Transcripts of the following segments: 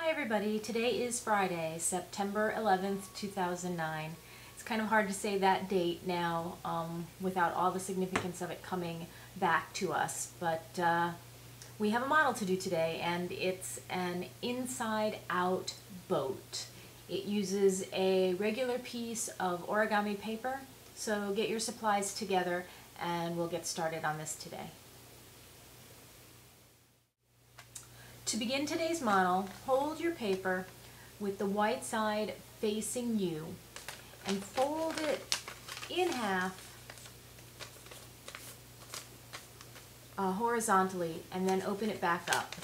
Hi everybody, today is Friday, September 11th, 2009. It's kind of hard to say that date now without all the significance of it coming back to us, but we have a model to do today, and it's an inside-out boat. It uses a regular piece of origami paper, so get your supplies together and we'll get started on this today. To begin today's model, hold your paper with the white side facing you and fold it in half horizontally, and then open it back up.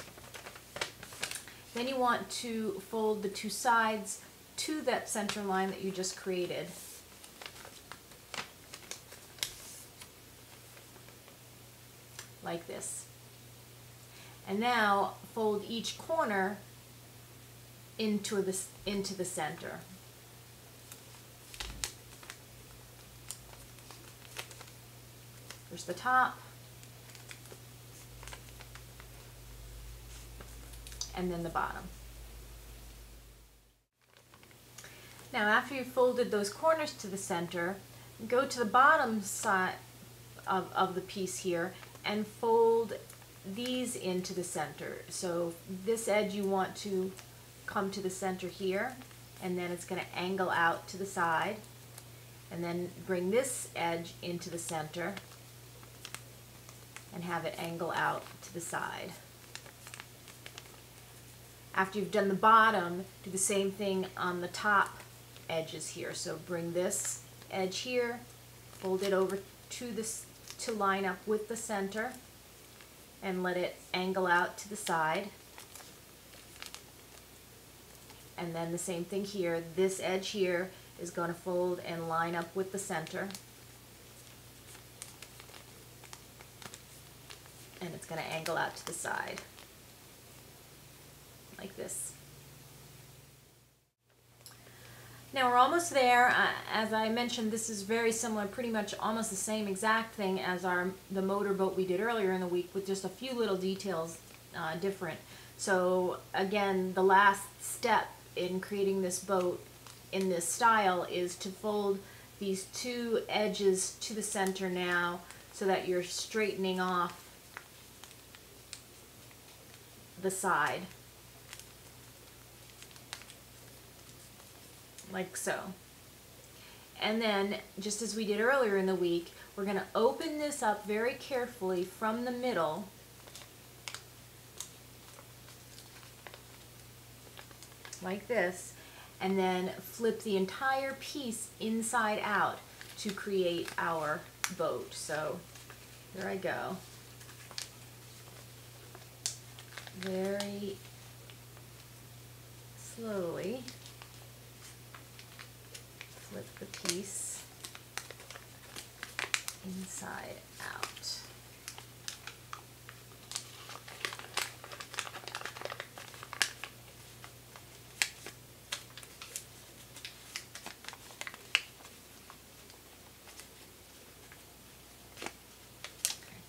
Then you want to fold the two sides to that center line that you just created. Like this. And now fold each corner into the center. There's the top, and then the bottom. Now after you've folded those corners to the center, go to the bottom side of the piece here and fold these into the center. So this edge you want to come to the center here, and then it's going to angle out to the side, and then bring this edge into the center and have it angle out to the side. After you've done the bottom, do the same thing on the top edges here. So bring this edge here, fold it over to line up with the center, and let it angle out to the side. And then the same thing here. This edge here is going to fold and line up with the center. And it's going to angle out to the side. Like this. Now we're almost there. As I mentioned, this is very similar, pretty much almost the same exact thing as the motorboat we did earlier in the week, with just a few little details different. So again, the last step in creating this boat in this style is to fold these two edges to the center now, so that you're straightening off the side. Like so. And then, just as we did earlier in the week, we're going to open this up very carefully from the middle, like this, and then flip the entire piece inside out to create our boat. So here I go. Very slowly flip the piece inside out.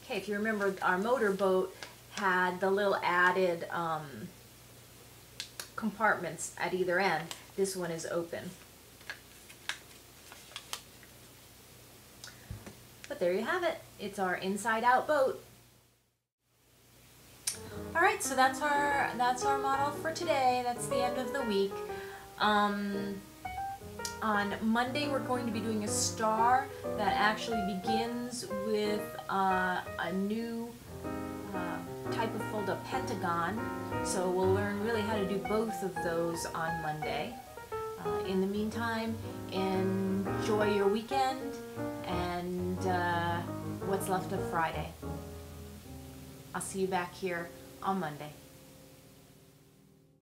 Okay, if you remember, our motorboat had the little added compartments at either end. This one is open. But there you have it. It's our inside-out boat. All right, so that's our model for today. That's the end of the week. On Monday, we're going to be doing a star that actually begins with a new type of fold-up pentagon. So we'll learn really how to do both of those on Monday. In the meantime, enjoy your weekend and what's left of Friday. I'll see you back here on Monday.